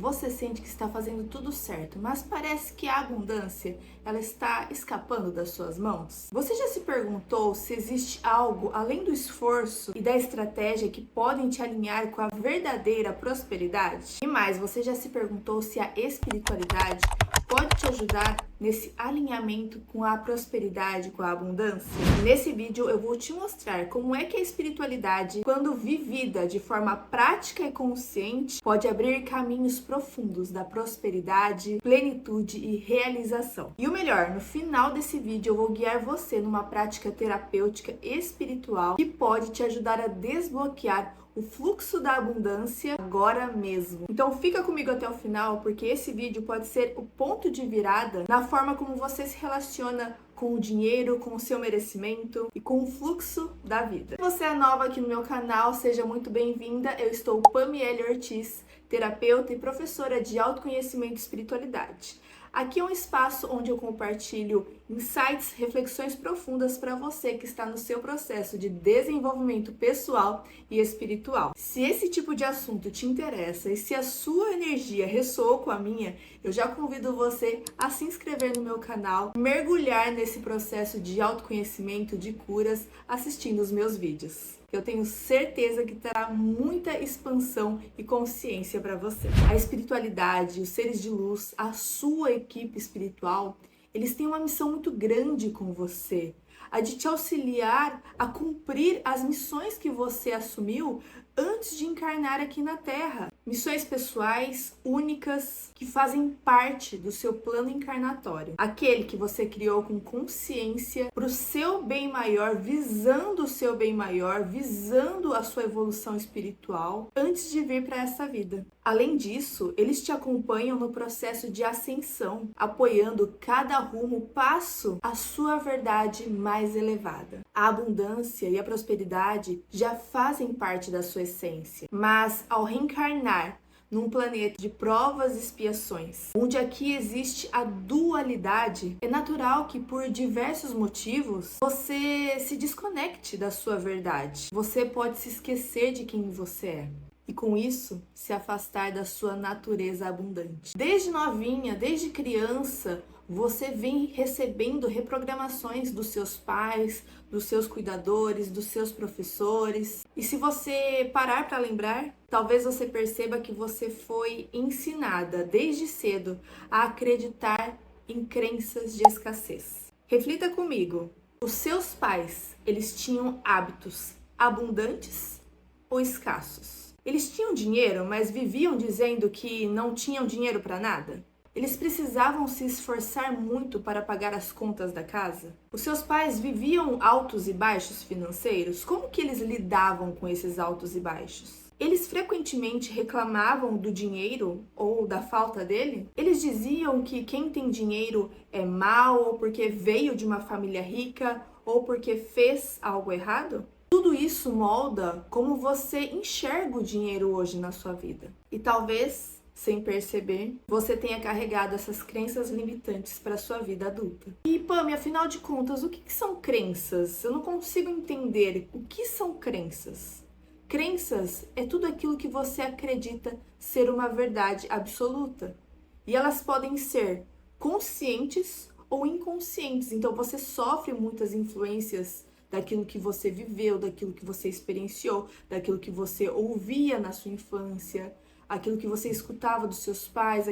você sente que está fazendo tudo certo, mas parece que a abundância, ela está escapando das suas mãos? Você já se perguntou se existe algo além do esforço e da estratégia que podem te alinhar com a verdadeira prosperidade? E mais, você já se perguntou se a espiritualidade pode te ajudar nesse alinhamento com a prosperidade, com a abundância? Nesse vídeo eu vou te mostrar como é que a espiritualidade, quando vivida de forma prática e consciente, pode abrir caminhos profundos da prosperidade, plenitude e realização. E o melhor, no final desse vídeo eu vou guiar você numa prática terapêutica espiritual que pode te ajudar a desbloquear o fluxo da abundância agora mesmo. Então fica comigo até o final, porque esse vídeo pode ser o ponto de virada na forma como você se relaciona com o dinheiro, com o seu merecimento e com o fluxo da vida. Se você é nova aqui no meu canal, seja muito bem-vinda. Eu estou Pamiele Ortiz, terapeuta e professora de autoconhecimento e espiritualidade. Aqui é um espaço onde eu compartilho insights, reflexões profundas para você que está no seu processo de desenvolvimento pessoal e espiritual. Se esse tipo de assunto te interessa e se a sua energia ressoou com a minha, eu já convido você a se inscrever no meu canal, mergulhar nesse processo de autoconhecimento, de curas, assistindo os meus vídeos. Eu tenho certeza que terá muita expansão e consciência para você. A espiritualidade, os seres de luz, a sua equipe espiritual, eles têm uma missão muito grande com você, a de te auxiliar a cumprir as missões que você assumiu antes de encarnar aqui na Terra. Missões pessoais, únicas, que fazem parte do seu plano encarnatório. Aquele que você criou com consciência para o seu bem maior, visando o seu bem maior, visando a sua evolução espiritual antes de vir para essa vida. Além disso, eles te acompanham no processo de ascensão, apoiando cada rumo, passo à sua verdade mais elevada. A abundância e a prosperidade já fazem parte da sua essência, mas ao reencarnar num planeta de provas e expiações, onde aqui existe a dualidade, é natural que por diversos motivos você se desconecte da sua verdade. Você pode se esquecer de quem você é e com isso se afastar da sua natureza abundante. Desde novinha, desde criança, você vem recebendo reprogramações dos seus pais, dos seus cuidadores, dos seus professores. E se você parar para lembrar, talvez você perceba que você foi ensinada desde cedo a acreditar em crenças de escassez. Reflita comigo. Os seus pais, eles tinham hábitos abundantes ou escassos? Eles tinham dinheiro, mas viviam dizendo que não tinham dinheiro para nada? Eles precisavam se esforçar muito para pagar as contas da casa? Os seus pais viviam altos e baixos financeiros? Como que eles lidavam com esses altos e baixos? Eles frequentemente reclamavam do dinheiro ou da falta dele? Eles diziam que quem tem dinheiro é mau, ou porque veio de uma família rica, ou porque fez algo errado? Tudo isso molda como você enxerga o dinheiro hoje na sua vida. E talvez, sem perceber, você tenha carregado essas crenças limitantes para a sua vida adulta. E Pami, afinal de contas, o que são crenças? Eu não consigo entender o que são crenças. Crenças é tudo aquilo que você acredita ser uma verdade absoluta. E elas podem ser conscientes ou inconscientes. Então você sofre muitas influências daquilo que você viveu, daquilo que você experienciou, daquilo que você ouvia na sua infância, aquilo que você escutava dos seus pais,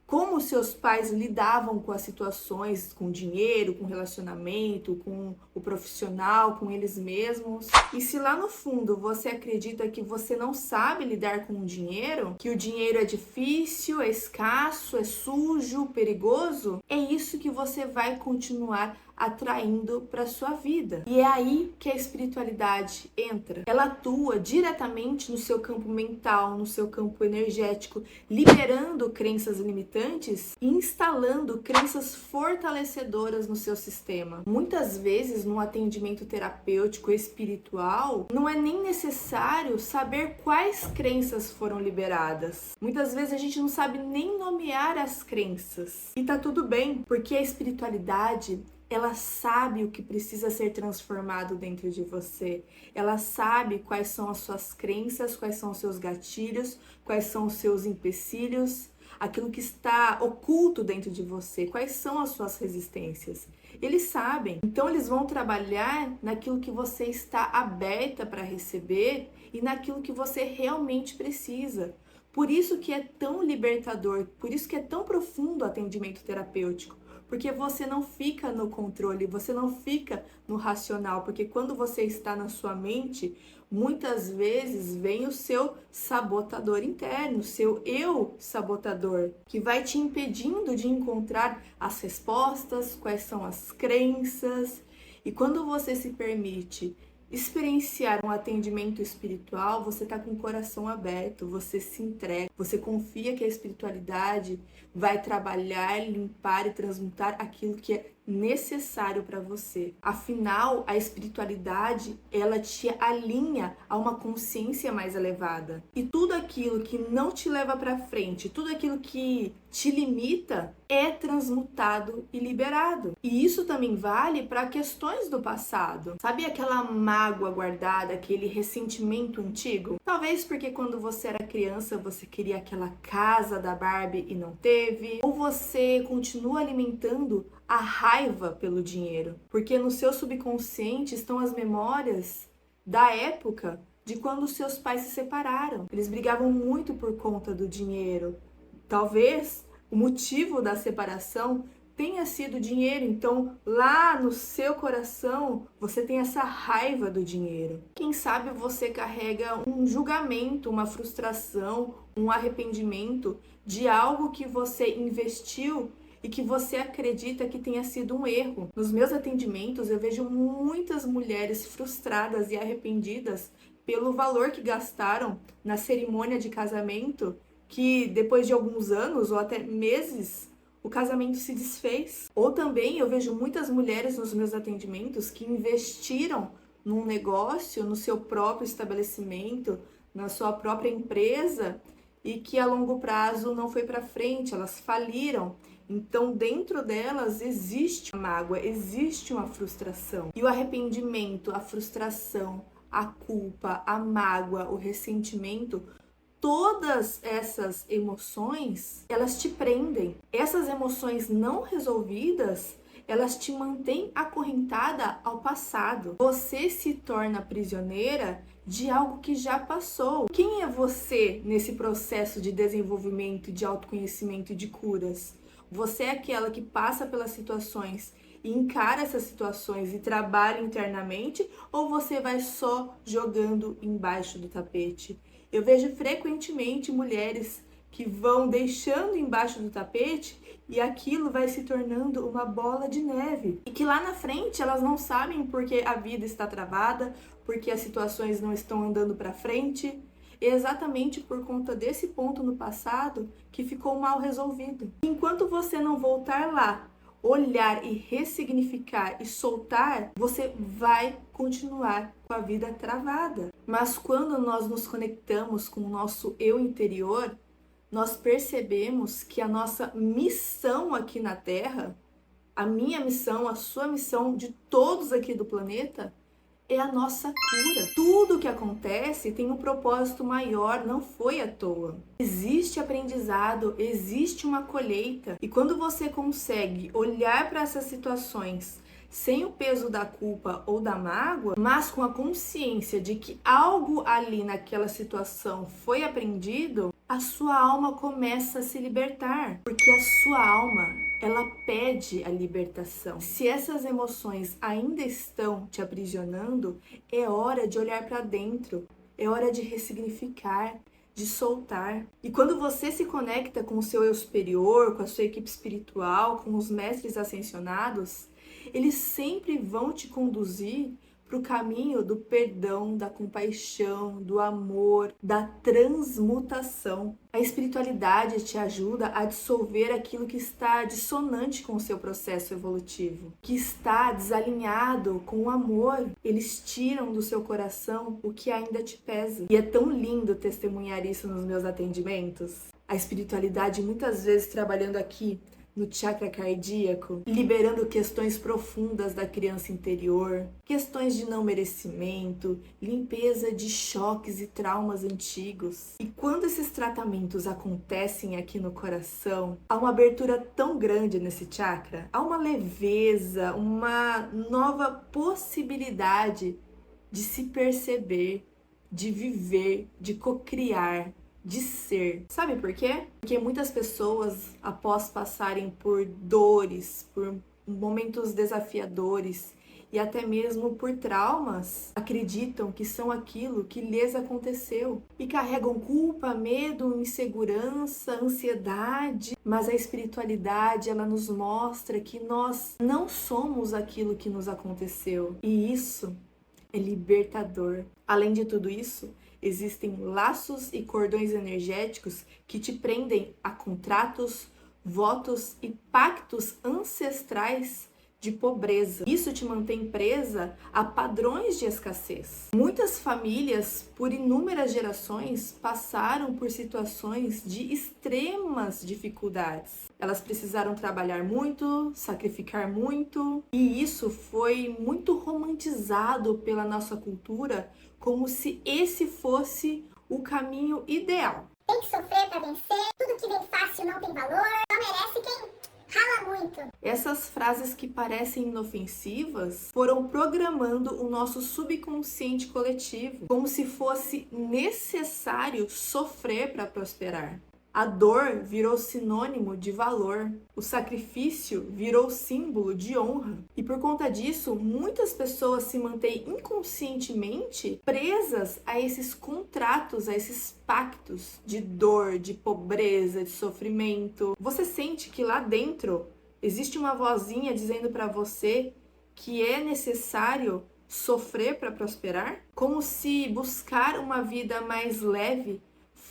como os seus pais lidavam com as situações, com o dinheiro, com o relacionamento, com o profissional, com eles mesmos. E se lá no fundo você acredita que você não sabe lidar com o dinheiro, que o dinheiro é difícil, é escasso, é sujo, perigoso, é isso que você vai continuar atraindo para sua vida. E é aí que a espiritualidade entra. Ela atua diretamente no seu campo mental, no seu campo energético, liberando crenças limitantes e instalando crenças fortalecedoras no seu sistema. Muitas vezes, no atendimento terapêutico espiritual, não é nem necessário saber quais crenças foram liberadas. Muitas vezes a gente não sabe nem nomear as crenças. E tá tudo bem, porque a espiritualidade ela sabe o que precisa ser transformado dentro de você. Ela sabe quais são as suas crenças, quais são os seus gatilhos, quais são os seus empecilhos, aquilo que está oculto dentro de você, quais são as suas resistências. Eles sabem. Então eles vão trabalhar naquilo que você está aberta para receber e naquilo que você realmente precisa. Por isso que é tão libertador, por isso que é tão profundo o atendimento terapêutico. Porque você não fica no controle, você não fica no racional, porque quando você está na sua mente, muitas vezes vem o seu sabotador interno, o seu eu sabotador, que vai te impedindo de encontrar as respostas, quais são as crenças. E quando você se permite experienciar um atendimento espiritual, você está com o coração aberto, você se entrega, você confia que a espiritualidade vai trabalhar, limpar e transmutar aquilo que é necessário para você. Afinal, a espiritualidade, ela te alinha a uma consciência mais elevada. E tudo aquilo que não te leva para frente, tudo aquilo que te limita, é transmutado e liberado. E isso também vale para questões do passado. Sabe aquela mágoa guardada, aquele ressentimento antigo? Talvez porque quando você era criança, você queria aquela casa da Barbie e não teve, ou você continua alimentando a raiva pelo dinheiro, porque no seu subconsciente estão as memórias da época de quando seus pais se separaram. Eles brigavam muito por conta do dinheiro. Talvez o motivo da separação tenha sido dinheiro, então lá no seu coração você tem essa raiva do dinheiro. Quem sabe você carrega um julgamento, uma frustração, um arrependimento de algo que você investiu e que você acredita que tenha sido um erro. Nos meus atendimentos eu vejo muitas mulheres frustradas e arrependidas pelo valor que gastaram na cerimônia de casamento, que depois de alguns anos ou até meses o casamento se desfez. Ou também eu vejo muitas mulheres nos meus atendimentos que investiram num negócio, no seu próprio estabelecimento, na sua própria empresa e que a longo prazo não foi para frente, elas faliram. Então, dentro delas existe uma mágoa, existe uma frustração. E o arrependimento, a frustração, a culpa, a mágoa, o ressentimento, todas essas emoções, elas te prendem. Essas emoções não resolvidas, elas te mantêm acorrentada ao passado. Você se torna prisioneira de algo que já passou. Quem é você nesse processo de desenvolvimento, de autoconhecimento e de curas? Você é aquela que passa pelas situações e encara essas situações e trabalha internamente, ou você vai só jogando embaixo do tapete? Eu vejo frequentemente mulheres que vão deixando embaixo do tapete e aquilo vai se tornando uma bola de neve. E que lá na frente elas não sabem porque a vida está travada, porque as situações não estão andando para frente. Exatamente por conta desse ponto no passado que ficou mal resolvido. Enquanto você não voltar lá, olhar e ressignificar e soltar, você vai continuar com a vida travada. Mas quando nós nos conectamos com o nosso eu interior, nós percebemos que a nossa missão aqui na Terra, a minha missão, a sua missão, de todos aqui do planeta, é a nossa cura. Tudo que acontece tem um propósito maior, não foi à toa. Existe aprendizado, existe uma colheita. E quando você consegue olhar para essas situações sem o peso da culpa ou da mágoa, mas com a consciência de que algo ali naquela situação foi aprendido, a sua alma começa a se libertar, porque a sua alma, ela pede a libertação. Se essas emoções ainda estão te aprisionando, é hora de olhar para dentro, é hora de ressignificar, de soltar. E quando você se conecta com o seu eu superior, com a sua equipe espiritual, com os mestres ascensionados, eles sempre vão te conduzir para o caminho do perdão, da compaixão, do amor, da transmutação. A espiritualidade te ajuda a dissolver aquilo que está dissonante com o seu processo evolutivo, que está desalinhado com o amor. Eles tiram do seu coração o que ainda te pesa. E é tão lindo testemunhar isso nos meus atendimentos. A espiritualidade muitas vezes trabalhando aqui no chakra cardíaco, liberando questões profundas da criança interior, questões de não merecimento, limpeza de choques e traumas antigos. E quando esses tratamentos acontecem aqui no coração, há uma abertura tão grande nesse chakra, há uma leveza, uma nova possibilidade de se perceber, de viver, de cocriar, de ser. Sabe por quê? Porque muitas pessoas, após passarem por dores, por momentos desafiadores e até mesmo por traumas, acreditam que são aquilo que lhes aconteceu e carregam culpa, medo, insegurança, ansiedade. Mas a espiritualidade, ela nos mostra que nós não somos aquilo que nos aconteceu. E isso é libertador. Além de tudo isso, existem laços e cordões energéticos que te prendem a contratos, votos e pactos ancestrais de pobreza. Isso te mantém presa a padrões de escassez. Muitas famílias, por inúmeras gerações, passaram por situações de extremas dificuldades. Elas precisaram trabalhar muito, sacrificar muito, e isso foi muito romantizado pela nossa cultura como se esse fosse o caminho ideal. Tem que sofrer para vencer, tudo que vem fácil não tem valor, só merece quem rala muito. Essas frases que parecem inofensivas foram programando o nosso subconsciente coletivo, como se fosse necessário sofrer para prosperar. A dor virou sinônimo de valor, o sacrifício virou símbolo de honra. E por conta disso, muitas pessoas se mantêm inconscientemente presas a esses contratos, a esses pactos de dor, de pobreza, de sofrimento. Você sente que lá dentro existe uma vozinha dizendo para você que é necessário sofrer para prosperar? Como se buscar uma vida mais leve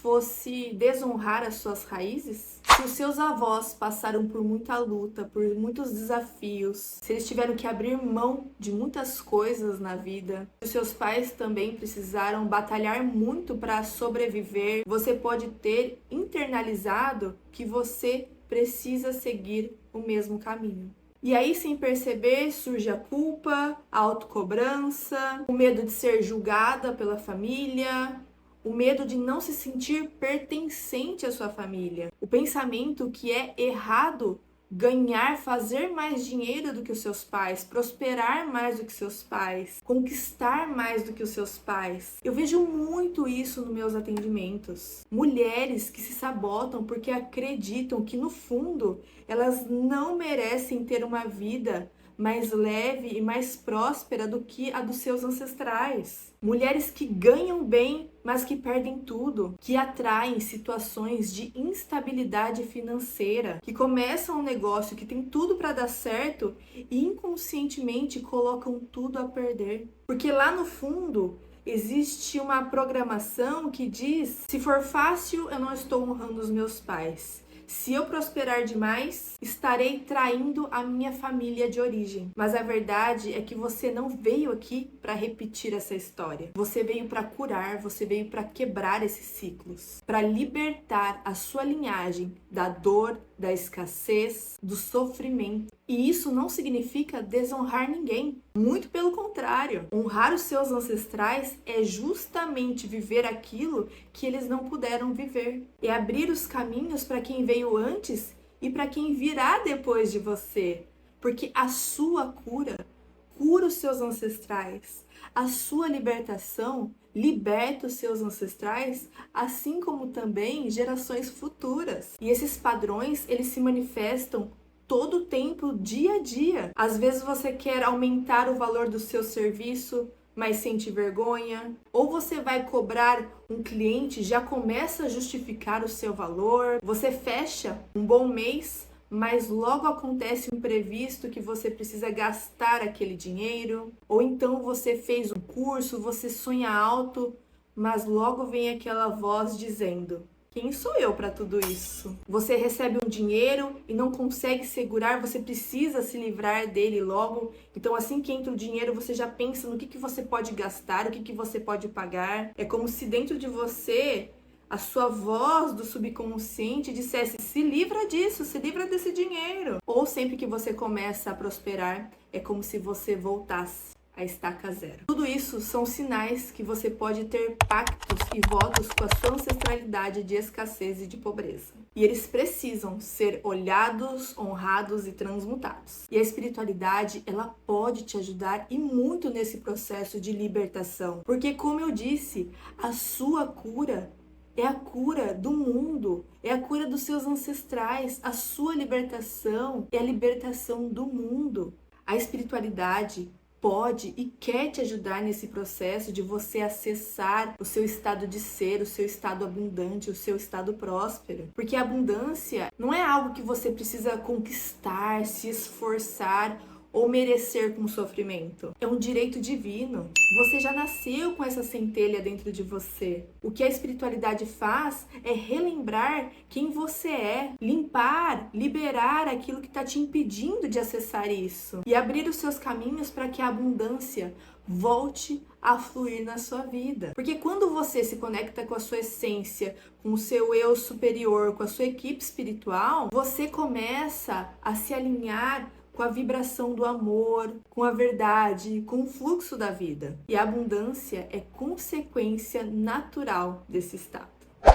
fosse desonrar as suas raízes? Se os seus avós passaram por muita luta, por muitos desafios, se eles tiveram que abrir mão de muitas coisas na vida, se os seus pais também precisaram batalhar muito para sobreviver, você pode ter internalizado que você precisa seguir o mesmo caminho. E aí, sem perceber, surge a culpa, a autocobrança, o medo de ser julgada pela família, o medo de não se sentir pertencente à sua família. O pensamento que é errado ganhar, fazer mais dinheiro do que os seus pais, prosperar mais do que seus pais, conquistar mais do que os seus pais. Eu vejo muito isso nos meus atendimentos. Mulheres que se sabotam porque acreditam que no fundo elas não merecem ter uma vida mais leve e mais próspera do que a dos seus ancestrais. Mulheres que ganham bem, mas que perdem tudo, que atraem situações de instabilidade financeira, que começam um negócio que tem tudo para dar certo e inconscientemente colocam tudo a perder. Porque lá no fundo existe uma programação que diz: se for fácil, eu não estou honrando os meus pais. Se eu prosperar demais, estarei traindo a minha família de origem. Mas a verdade é que você não veio aqui para repetir essa história. Você veio para curar, você veio para quebrar esses ciclos, para libertar a sua linhagem da dor, da escassez, do sofrimento. E isso não significa desonrar ninguém. Muito pelo contrário. Honrar os seus ancestrais é justamente viver aquilo que eles não puderam viver. É abrir os caminhos para quem veio antes e para quem virá depois de você. Porque a sua cura os seus ancestrais. A sua libertação liberta os seus ancestrais, assim como também gerações futuras. E esses padrões, eles se manifestam todo o tempo, dia a dia. Às vezes você quer aumentar o valor do seu serviço, mas sente vergonha. Ou você vai cobrar um cliente, já começa a justificar o seu valor. Você fecha um bom mês, mas logo acontece um imprevisto que você precisa gastar aquele dinheiro. Ou então você fez um curso, você sonha alto, mas logo vem aquela voz dizendo: quem sou eu para tudo isso? Você recebe um dinheiro e não consegue segurar, você precisa se livrar dele logo. Então assim que entra o dinheiro, você já pensa no que você pode gastar, o que você pode pagar. É como se dentro de você a sua voz do subconsciente dissesse: se livra disso, se livra desse dinheiro. Ou sempre que você começa a prosperar, é como se você voltasse a estaca zero. Tudo isso são sinais que você pode ter pactos e votos com a sua ancestralidade de escassez e de pobreza. E eles precisam ser olhados, honrados e transmutados. E a espiritualidade, ela pode te ajudar e muito nesse processo de libertação. Porque, como eu disse, a sua cura é a cura do mundo, é a cura dos seus ancestrais. A sua libertação é a libertação do mundo. A espiritualidade pode e quer te ajudar nesse processo de você acessar o seu estado de ser, o seu estado abundante, o seu estado próspero. Porque a abundância não é algo que você precisa conquistar, se esforçar ou merecer com sofrimento. É um direito divino. Você já nasceu com essa centelha dentro de você. O que a espiritualidade faz é relembrar quem você é, limpar, liberar aquilo que está te impedindo de acessar isso e abrir os seus caminhos para que a abundância volte a fluir na sua vida. Porque quando você se conecta com a sua essência, com o seu eu superior, com a sua equipe espiritual, você começa a se alinhar com a vibração do amor, com a verdade, com o fluxo da vida. E a abundância é consequência natural desse estado.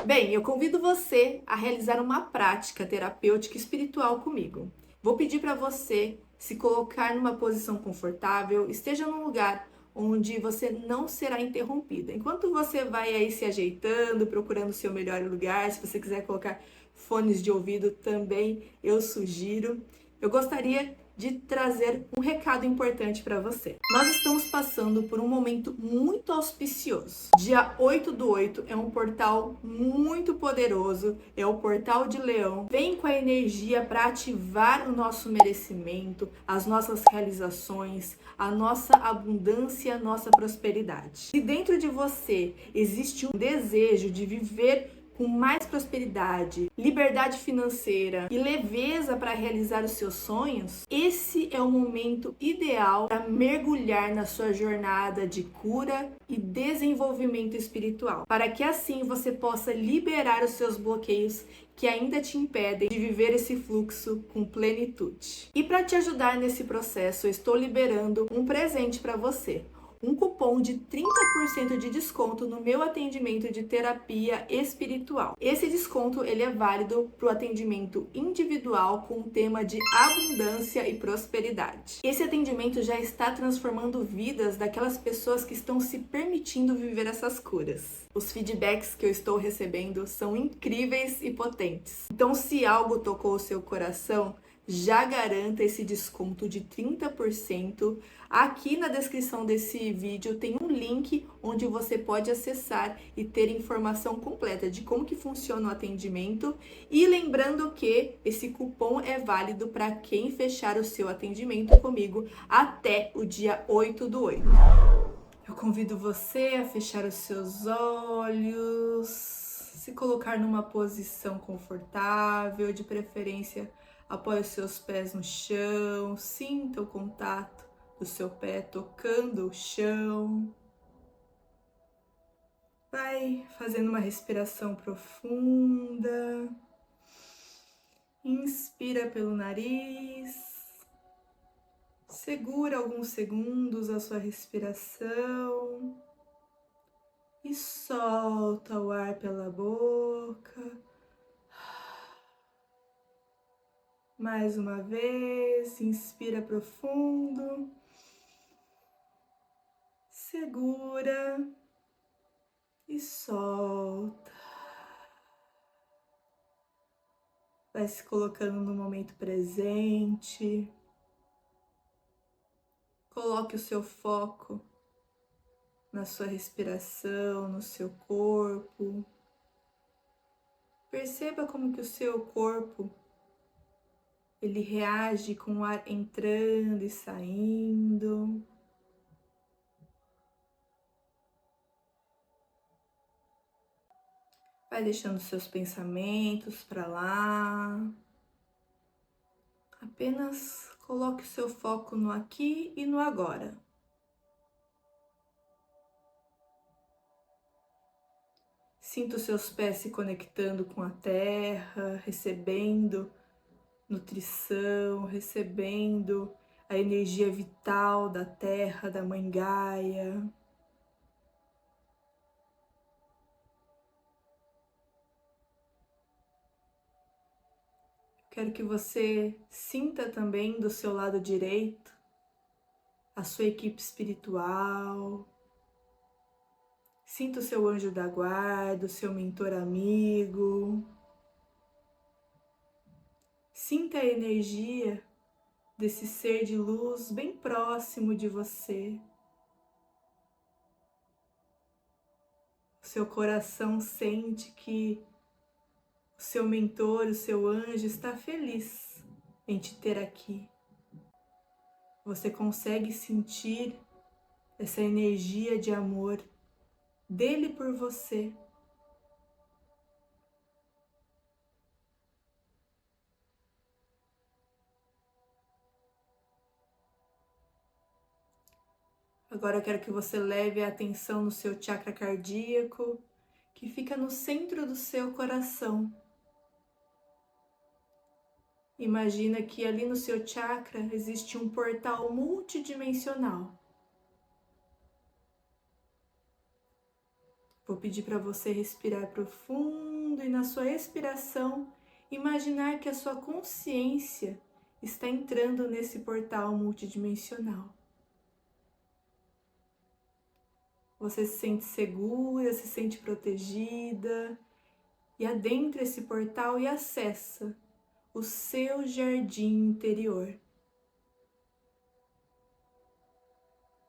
Bem, eu convido você a realizar uma prática terapêutica espiritual comigo. Vou pedir para você se colocar numa posição confortável, esteja num lugar onde você não será interrompida. Enquanto você vai aí se ajeitando, procurando o seu melhor lugar, se você quiser colocar fones de ouvido também, eu sugiro. Eu gostaria de trazer um recado importante para você. Nós estamos passando por um momento muito auspicioso. Dia 8/8 é um portal muito poderoso, é o portal de Leão. Vem com a energia para ativar o nosso merecimento, as nossas realizações, a nossa abundância, a nossa prosperidade. Se dentro de você existe um desejo de viver com mais prosperidade, liberdade financeira e leveza para realizar os seus sonhos, esse é o momento ideal para mergulhar na sua jornada de cura e desenvolvimento espiritual, para que assim você possa liberar os seus bloqueios que ainda te impedem de viver esse fluxo com plenitude. E para te ajudar nesse processo, eu estou liberando um presente para você. Um cupom de 30% de desconto no meu atendimento de terapia espiritual. Esse desconto ele é válido para o atendimento individual com o tema de abundância e prosperidade. Esse atendimento já está transformando vidas daquelas pessoas que estão se permitindo viver essas curas. Os feedbacks que eu estou recebendo são incríveis e potentes. Então, se algo tocou o seu coração, já garanta esse desconto de 30%. Aqui na descrição desse vídeo tem um link onde você pode acessar e ter informação completa de como que funciona o atendimento. E lembrando que esse cupom é válido para quem fechar o seu atendimento comigo até o dia 8/8. Eu convido você a fechar os seus olhos, se colocar numa posição confortável, de preferência apoie os seus pés no chão, sinta o contato do seu pé tocando o chão. Vai fazendo uma respiração profunda. Inspira pelo nariz. Segura alguns segundos a sua respiração. E solta o ar pela boca. Mais uma vez, inspira profundo, segura e solta. Vai se colocando no momento presente. Coloque o seu foco na sua respiração, no seu corpo. Perceba como que o seu corpo ele reage com o ar entrando e saindo. Vai deixando seus pensamentos para lá. Apenas coloque o seu foco no aqui e no agora. Sinta os seus pés se conectando com a terra, recebendo nutrição, recebendo a energia vital da terra, da Mãe Gaia. Quero que você sinta também do seu lado direito a sua equipe espiritual. Sinta o seu anjo da guarda, o seu mentor amigo. Sinta a energia desse ser de luz bem próximo de você. O seu coração sente que o seu mentor, o seu anjo está feliz em te ter aqui. Você consegue sentir essa energia de amor dele por você. Agora eu quero que você leve a atenção no seu chakra cardíaco, que fica no centro do seu coração. Imagina que ali no seu chakra existe um portal multidimensional. Vou pedir para você respirar profundo e na sua expiração imaginar que a sua consciência está entrando nesse portal multidimensional. Você se sente segura, se sente protegida e adentra esse portal e acessa o seu jardim interior.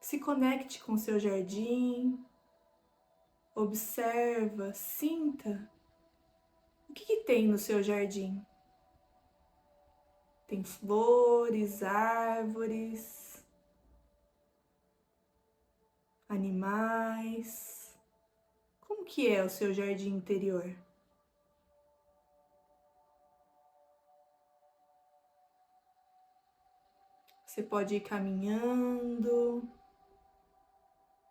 Se conecte com o seu jardim, observa, sinta o que tem no seu jardim. Tem flores, árvores, animais. Como que é o seu jardim interior? Você pode ir caminhando.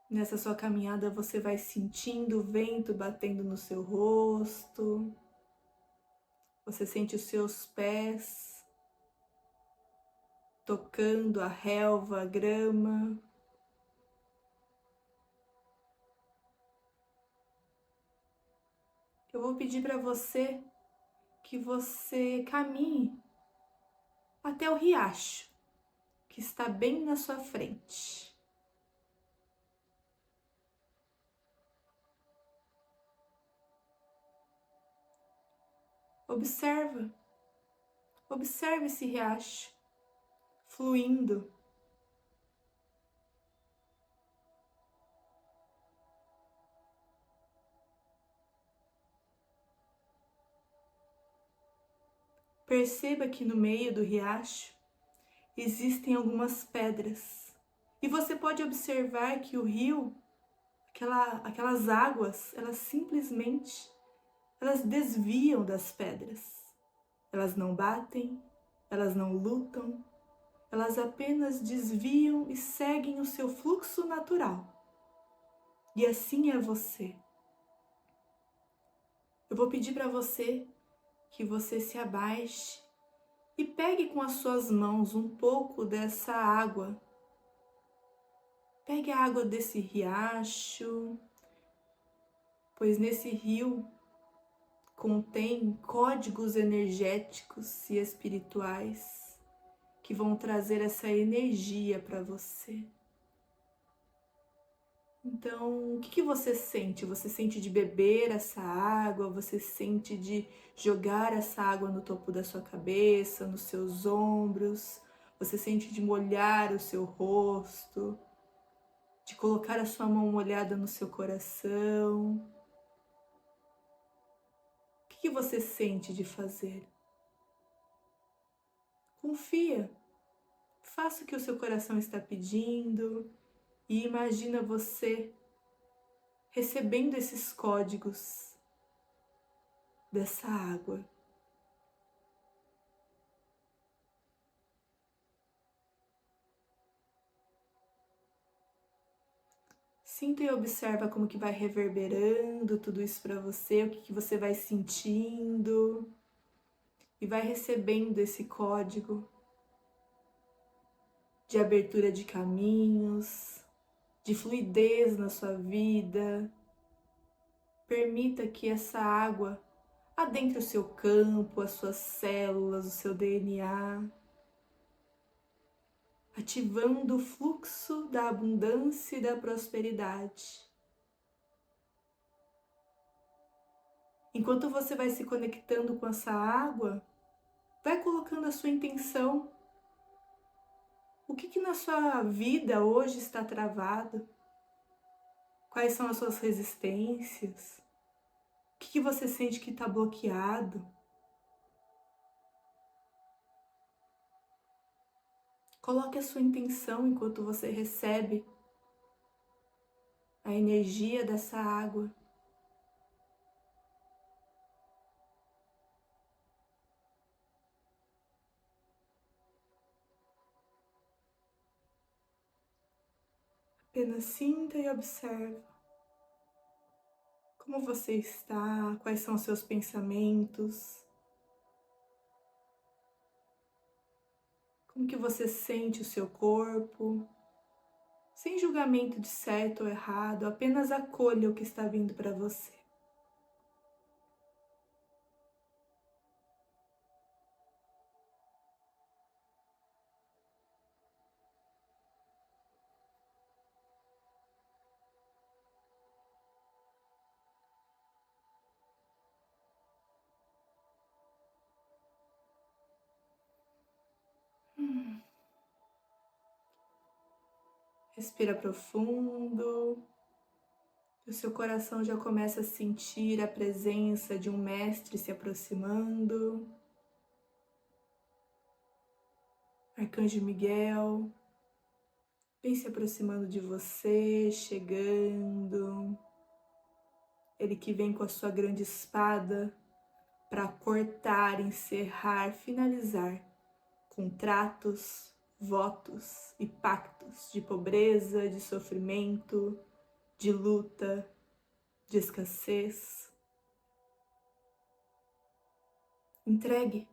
Nessa sua caminhada você vai sentindo o vento batendo no seu rosto. Você sente os seus pés tocando a relva, a grama. Eu vou pedir para você que você caminhe até o riacho que está bem na sua frente. Observe esse riacho fluindo. Perceba que no meio do riacho existem algumas pedras. E você pode observar que o rio, aquelas águas, elas desviam das pedras. Elas não batem, elas não lutam, elas apenas desviam e seguem o seu fluxo natural. E assim é você. Eu vou pedir para você que você se abaixe e pegue com as suas mãos um pouco dessa água. Pegue a água desse riacho, pois nesse rio contém códigos energéticos e espirituais que vão trazer essa energia para você. Então, o que você sente? Você sente de beber essa água? Você sente de jogar essa água no topo da sua cabeça, nos seus ombros? Você sente de molhar o seu rosto? De colocar a sua mão molhada no seu coração? O que você sente de fazer? Confia. Faça o que o seu coração está pedindo. E imagina você recebendo esses códigos dessa água. Sinta e observa como que vai reverberando tudo isso para você, o que que você vai sentindo e vai recebendo esse código de abertura de caminhos, de fluidez na sua vida. Permita que essa água adentre o seu campo, as suas células, o seu DNA, ativando o fluxo da abundância e da prosperidade. Enquanto você vai se conectando com essa água, vai colocando a sua intenção. O que na sua vida hoje está travado? Quais são as suas resistências? O que você sente que está bloqueado? Coloque a sua intenção enquanto você recebe a energia dessa água. Apenas sinta e observe como você está, quais são os seus pensamentos, como que você sente o seu corpo, sem julgamento de certo ou errado, apenas acolha o que está vindo para você. Respira profundo. O seu coração já começa a sentir a presença de um mestre se aproximando. Arcanjo Miguel vem se aproximando de você, chegando. Ele que vem com a sua grande espada para cortar, encerrar, finalizar contratos, votos e pactos de pobreza, de sofrimento, de luta, de escassez. Entregue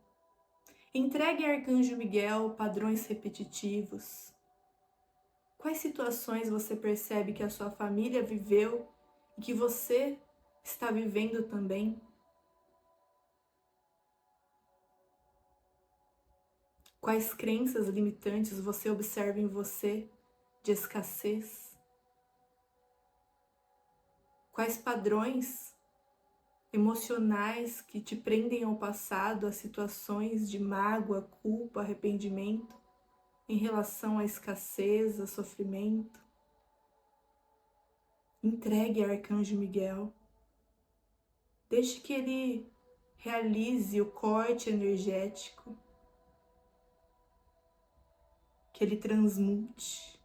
a Arcanjo Miguel padrões repetitivos. Quais situações você percebe que a sua família viveu e que você está vivendo também? Quais crenças limitantes você observa em você de escassez? Quais padrões emocionais que te prendem ao passado, a situações de mágoa, culpa, arrependimento em relação à escassez, a sofrimento? Entregue ao Arcanjo Miguel. Deixe que ele realize o corte energético, que ele transmute.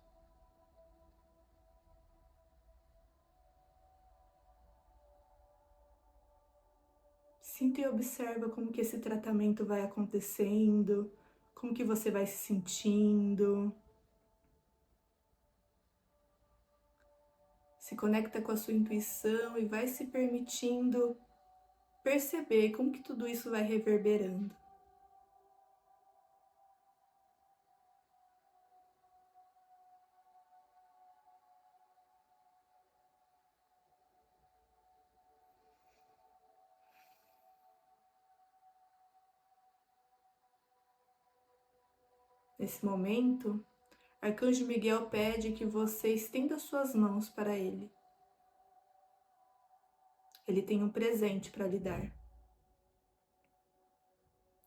Sinta e observa como que esse tratamento vai acontecendo, como que você vai se sentindo. Se conecta com a sua intuição e vai se permitindo perceber como que tudo isso vai reverberando. Nesse momento, Arcanjo Miguel pede que você estenda suas mãos para ele. Ele tem um presente para lhe dar.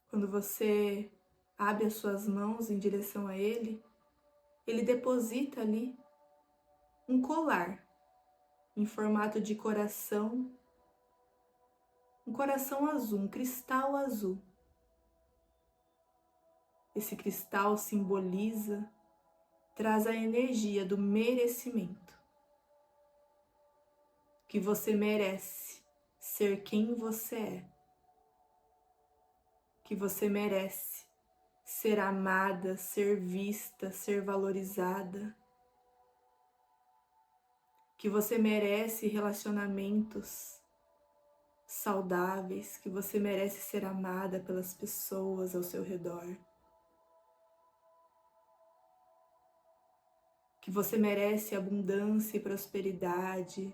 Quando você abre as suas mãos em direção a ele, ele deposita ali um colar em formato de coração, um coração azul, um cristal azul. Esse cristal simboliza, traz a energia do merecimento, que você merece ser quem você é, que você merece ser amada, ser vista, ser valorizada, que você merece relacionamentos saudáveis, que você merece ser amada pelas pessoas ao seu redor, que você merece abundância e prosperidade,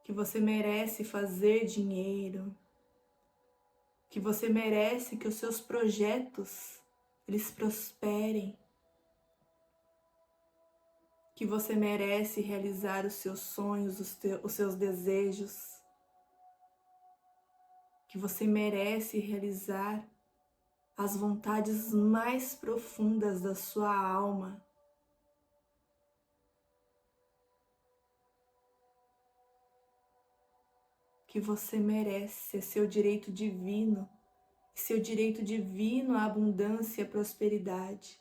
que você merece fazer dinheiro, que você merece que os seus projetos eles prosperem, que você merece realizar os seus sonhos, os seus desejos, que você merece realizar as vontades mais profundas da sua alma. Que você merece, é seu direito divino, à abundância e à prosperidade.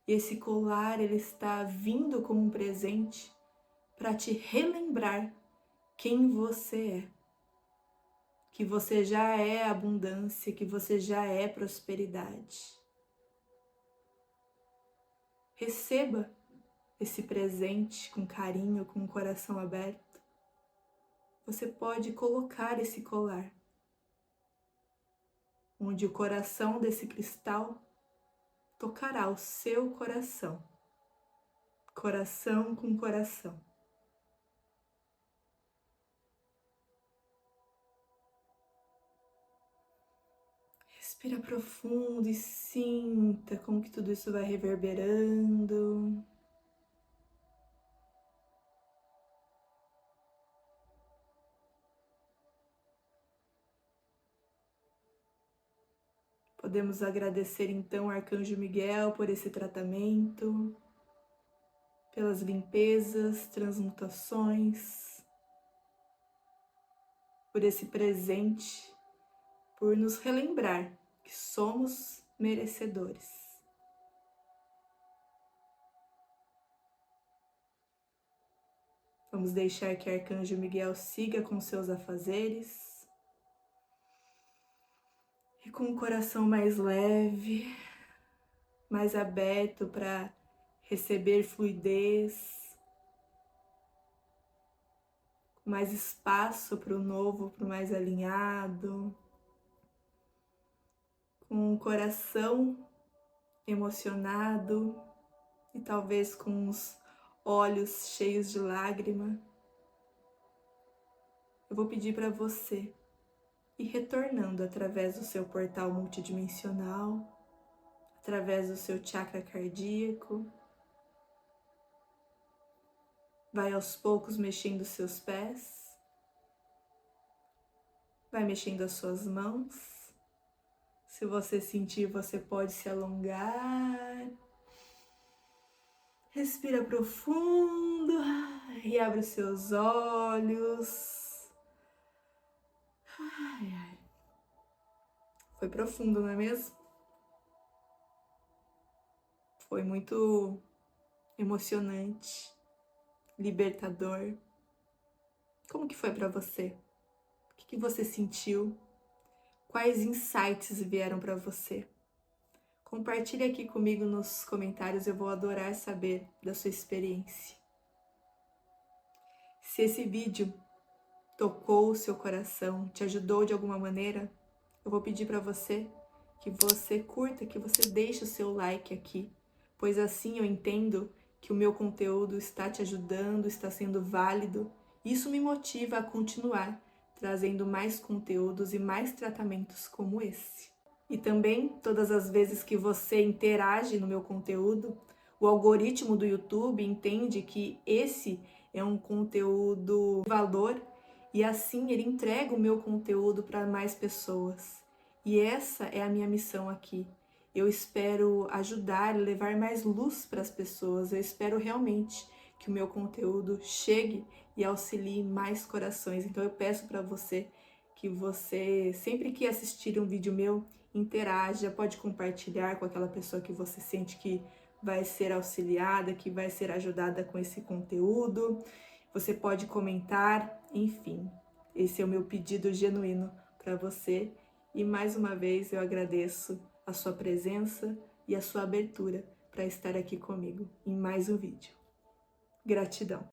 E esse colar, ele está vindo como um presente para te relembrar quem você é. Que você já é abundância, que você já é prosperidade. Receba esse presente com carinho, com o coração aberto. Você pode colocar esse colar, onde o coração desse cristal tocará o seu coração, coração com coração. Respira profundo e sinta como que tudo isso vai reverberando. Podemos agradecer então ao Arcanjo Miguel por esse tratamento, pelas limpezas, transmutações, por esse presente, por nos relembrar que somos merecedores. Vamos deixar que Arcanjo Miguel siga com seus afazeres. E com o coração mais leve, mais aberto para receber fluidez, com mais espaço para o novo, para o mais alinhado, com o coração emocionado e talvez com os olhos cheios de lágrima, eu vou pedir para você ir retornando através do seu portal multidimensional, através do seu chakra cardíaco. Vai aos poucos mexendo os seus pés, vai mexendo as suas mãos. Se você sentir, você pode se alongar. Respira profundo e abre os seus olhos. Ai, ai. Foi profundo, não é mesmo? Foi muito emocionante, libertador. Como que foi para você? O que você sentiu? Quais insights vieram para você? Compartilhe aqui comigo nos comentários, eu vou adorar saber da sua experiência. Se esse vídeo tocou o seu coração, te ajudou de alguma maneira, eu vou pedir para você que você curta, que você deixe o seu like aqui, pois assim eu entendo que o meu conteúdo está te ajudando, está sendo válido. Isso me motiva a continuar trazendo mais conteúdos e mais tratamentos como esse. E também, todas as vezes que você interage no meu conteúdo, o algoritmo do YouTube entende que esse é um conteúdo de valor e assim ele entrega o meu conteúdo para mais pessoas. E essa é a minha missão aqui. Eu espero ajudar, levar mais luz para as pessoas. Eu espero realmente que o meu conteúdo chegue e auxilie mais corações. Então eu peço para você que você, sempre que assistir um vídeo meu, interaja, pode compartilhar com aquela pessoa que você sente que vai ser auxiliada, que vai ser ajudada com esse conteúdo. Você pode comentar, enfim. Esse é o meu pedido genuíno para você. E mais uma vez eu agradeço a sua presença e a sua abertura para estar aqui comigo em mais um vídeo. Gratidão!